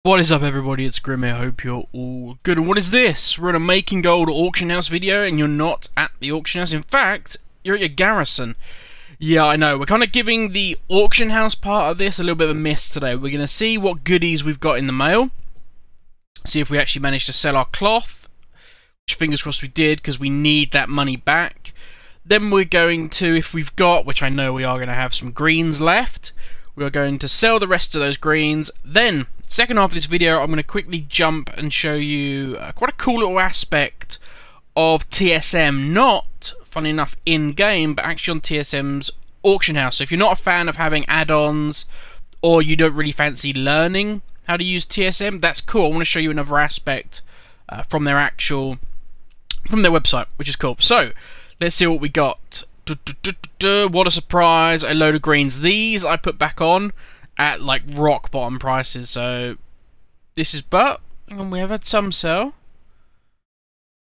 What is up, everybody? It's Grim here. Hope you're all good. And what is this? We're in a Making Gold auction house video, and you're not at the auction house. In fact, you're at your garrison. Yeah, I know. We're kind of giving the auction house part of this a little bit of a miss today. We're going to see what goodies we've got in the mail. See if we actually managed to sell our cloth. Which, fingers crossed, we did, because we need that money back. Then we're going to, if we've got, which I know we are going to have some greens left, we are going to sell the rest of those greens. Then, second half of this video, I'm going to quickly jump and show you quite a cool little aspect of TSM. Not, funny enough, in-game, but actually on TSM's auction house. So if you're not a fan of having add-ons, or you don't really fancy learning how to use TSM, that's cool. I want to show you another aspect from their website, which is cool. So, let's see what we got. What a surprise, a load of greens. These I put back on at like rock bottom prices, so this is, but hang on, we have had some sell.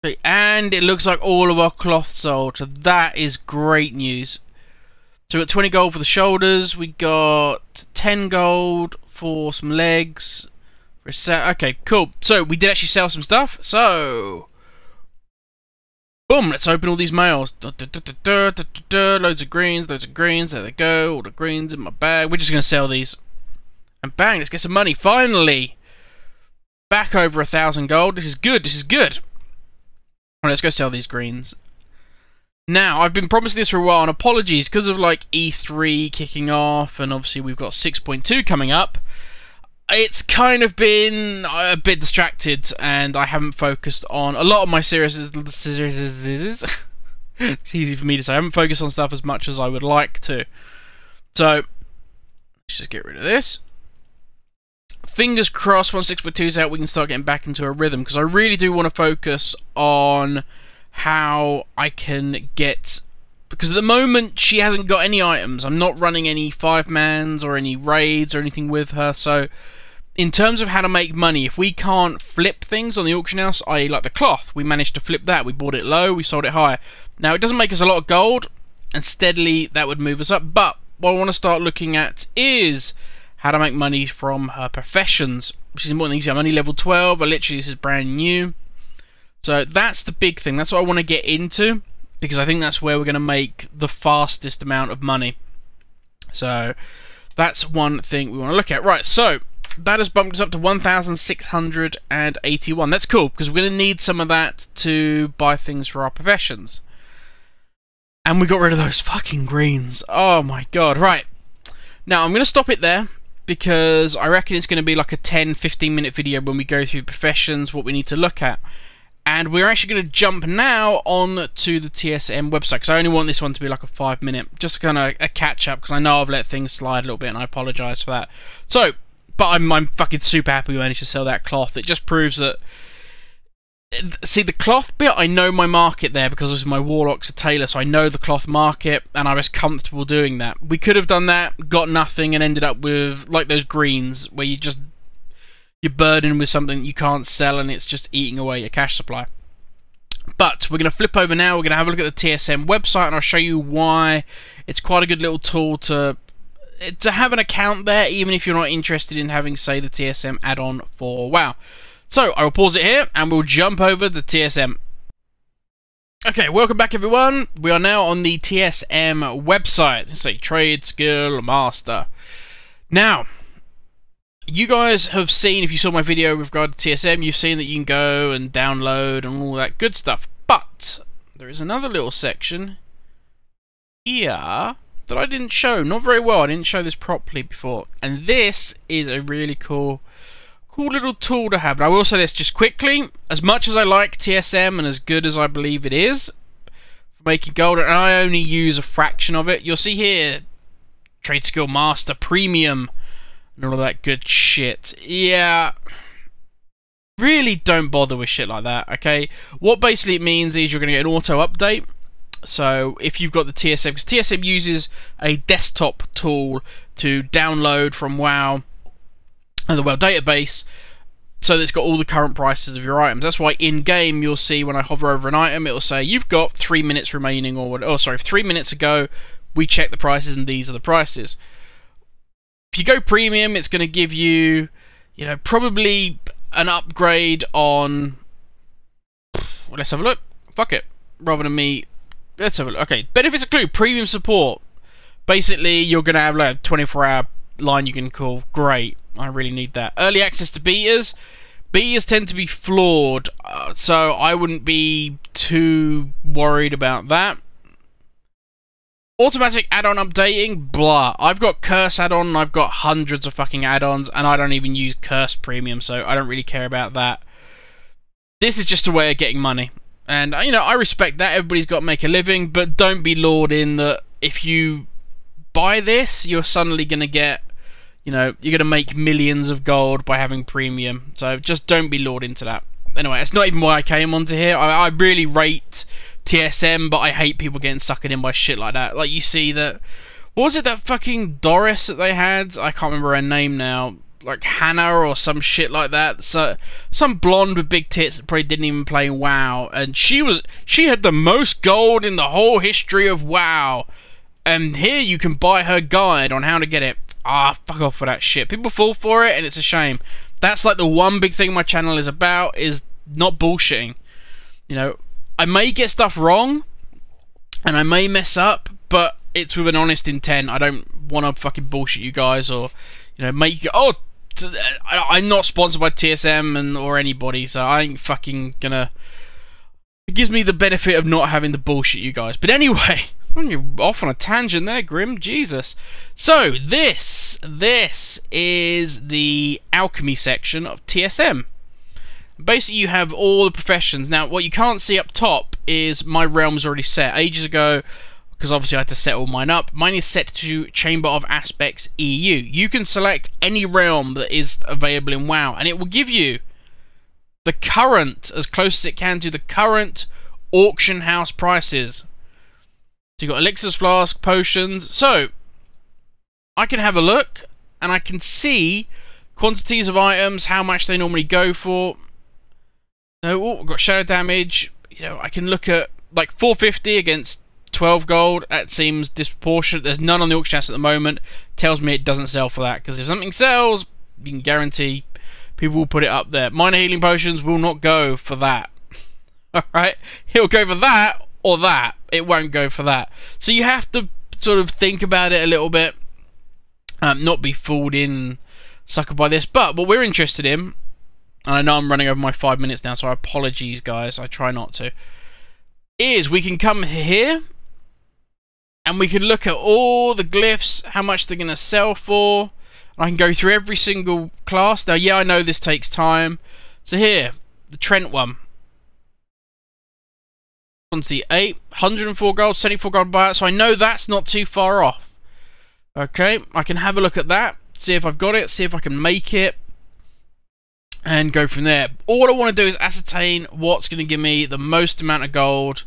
Okay, and it looks like all of our cloth sold, so that is great news. So we got 20 gold for the shoulders, we got 10 gold for some legs. Okay, cool. So we did actually sell some stuff, so boom, let's open all these mails. Loads of greens, there they go, all the greens in my bag. We're just going to sell these. And bang, let's get some money, finally! Back over 1,000 gold, this is good, this is good! Alright, let's go sell these greens. Now, I've been promising this for a while, and apologies, because of like E3 kicking off, and obviously we've got 6.2 coming up, it's kind of been a bit distracted, and I haven't focused on a lot of my series. It's easy for me to say. I haven't focused on stuff as much as I would like to. So, let's just get rid of this. Fingers crossed, once 6.2 is out, we can start getting back into a rhythm, because I really do want to focus on how I can get... Because at the moment, she hasn't got any items. I'm not running any 5-mans or any raids or anything with her, so in terms of how to make money, if we can't flip things on the auction house, i.e. like the cloth, we managed to flip that. We bought it low, we sold it high. Now, it doesn't make us a lot of gold, and steadily that would move us up, but what I want to start looking at is how to make money from her professions, which is important things. I'm only level 12, literally this is brand new. So that's the big thing, that's what I want to get into, because I think that's where we're going to make the fastest amount of money. So that's one thing we want to look at. Right, so that has bumped us up to 1,681. That's cool, because we're going to need some of that to buy things for our professions. And we got rid of those fucking greens. Oh my god. Right. Now, I'm going to stop it there, because I reckon it's going to be like a 10-15 minute video when we go through professions, what we need to look at. And we're actually going to jump now on to the TSM website, because I only want this one to be like a 5-minute, just kind of a catch-up, because I know I've let things slide a little bit, and I apologise for that. So, but I'm fucking super happy we managed to sell that cloth. It just proves that... See, the cloth bit, I know my market there, because my warlock's a tailor, so I know the cloth market, and I was comfortable doing that. We could have done that, got nothing, and ended up with, like those greens, where you're burdened with something you can't sell, and it's just eating away your cash supply. But we're going to flip over now, we're going to have a look at the TSM website, and I'll show you why it's quite a good little tool to have an account there, even if you're not interested in having, say, the TSM add-on for WoW. So, I will pause it here, and we'll jump over the TSM. Okay, welcome back, everyone. We are now on the TSM website. Let's say Trade Skill Master. Now, you guys have seen, if you saw my video with regard to TSM, you've seen that you can go and download and all that good stuff. But there is another little section here that I didn't show, not very well. I didn't show this properly before, and this is a really cool little tool to have. And I will say this just quickly: as much as I like TSM and as good as I believe it is for making gold, and I only use a fraction of it, you'll see here Trade Skill Master Premium and all of that good shit. Yeah, really don't bother with shit like that, okay? What basically it means is you're going to get an auto update. So if you've got the TSM, because TSM uses a desktop tool to download from WoW and the WoW database, so that it's got all the current prices of your items. That's why in game you'll see when I hover over an item, it'll say you've got 3 minutes remaining, or what? Oh, sorry, 3 minutes ago we checked the prices and these are the prices. If you go premium, it's going to give you you know, probably an upgrade on... Well, let's have a look. Fuck it. Rather than me... Let's have a look. Okay, benefits include premium support. Basically, you're going to have like a 24-hour line you can call. Great. I really need that. Early access to betas. Betas tend to be flawed, so I wouldn't be too worried about that. Automatic add-on updating, blah. I've got Curse add-on, and I've got hundreds of fucking add-ons, and I don't even use Curse Premium, so I don't really care about that. This is just a way of getting money. And, you know, I respect that. Everybody's got to make a living, but don't be lured in that if you buy this, you're suddenly going to get... You know, you're going to make millions of gold by having premium. So just don't be lured into that. Anyway, it's not even why I came onto here. I really rate TSM, but I hate people getting suckered in by shit like that. Like, you see that... What was it, that fucking Doris that they had? I can't remember her name now. Like, Hannah or some shit like that. So, some blonde with big tits that probably didn't even play WoW. And she had the most gold in the whole history of WoW. And here you can buy her guide on how to get it. Ah, fuck off with that shit. People fall for it, and it's a shame. That's like the one big thing my channel is about, is not bullshitting. You know, I may get stuff wrong, and I may mess up, but it's with an honest intent. I don't want to fucking bullshit you guys, or, you know, make you go, oh, I'm not sponsored by TSM or anybody, so I ain't fucking gonna... It gives me the benefit of not having to bullshit you guys. But anyway... You're off on a tangent there, Grim. Jesus. So, this is the alchemy section of TSM. Basically, you have all the professions. Now, what you can't see up top is my realm's already set. Ages ago, because obviously I had to set all mine up, mine is set to Chamber of Aspects EU. You can select any realm that is available in WoW, and it will give you the current, as close as it can to the current auction house prices. So you've got elixirs, flask, potions. So, I can have a look, and I can see quantities of items, how much they normally go for. Oh, we've got shadow damage. You know, I can look at, like, 450 against 12 gold. That seems disproportionate. There's none on the auction house at the moment. Tells me it doesn't sell for that, because if something sells, you can guarantee people will put it up there. Minor healing potions will not go for that. Alright? He'll go for that, or that. It won't go for that. So you have to sort of think about it a little bit. Not be fooled in, suckered by this. But what we're interested in, and I know I'm running over my 5 minutes now, so apologies guys, I try not to, is we can come here, and we can look at all the glyphs, how much they're going to sell for. I can go through every single class. Now, yeah, I know this takes time. So here, the Trent one. Quantity 8, 104 gold, 74 gold buyout, so I know that's not too far off. Okay, I can have a look at that, see if I've got it, see if I can make it, and go from there. All I want to do is ascertain what's going to give me the most amount of gold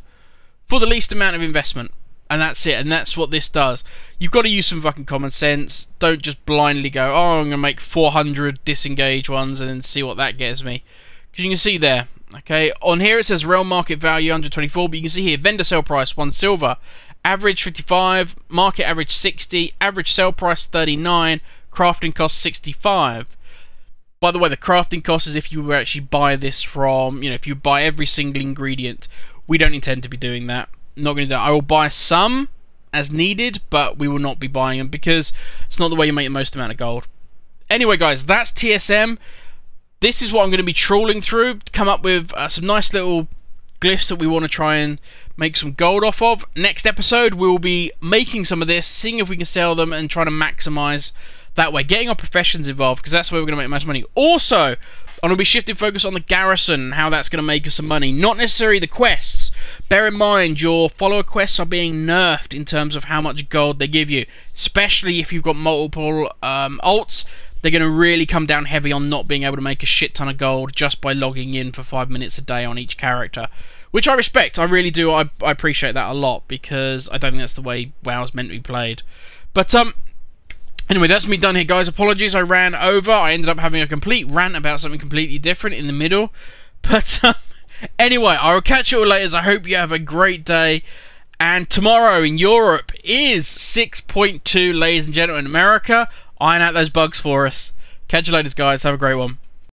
for the least amount of investment. And that's it, and that's what this does. You've got to use some fucking common sense. Don't just blindly go, oh, I'm going to make 400 disengage ones and then see what that gets me. Because you can see there, okay, on here it says realm market value 124, but you can see here vendor sale price 1 silver, average 55, market average 60, average sale price 39, crafting cost 65. By the way, the crafting cost is if you were actually buy this from, you know, if you buy every single ingredient. We don't intend to be doing that. Not going to do that. I will buy some as needed, but we will not be buying them because it's not the way you make the most amount of gold. Anyway, guys, that's TSM. This is what I'm going to be trawling through to come up with some nice little glyphs that we want to try and make some gold off of. Next episode, we'll be making some of this, seeing if we can sell them and trying to maximize that way. Getting our professions involved, because that's where we're going to make most money. Also, I'm going to be shifting focus on the garrison and how that's going to make us some money. Not necessarily the quests. Bear in mind, your follower quests are being nerfed in terms of how much gold they give you. Especially if you've got multiple alts. They're going to really come down heavy on not being able to make a shit ton of gold just by logging in for 5 minutes a day on each character. Which I respect. I really do. I appreciate that a lot, because I don't think that's the way WoW's meant to be played. But, anyway, that's me done here, guys. Apologies, I ran over. I ended up having a complete rant about something completely different in the middle. But, anyway, I will catch you all later. I hope you have a great day. And tomorrow in Europe is 6.2, ladies and gentlemen. America, iron out those bugs for us. Catch you later, guys. Have a great one.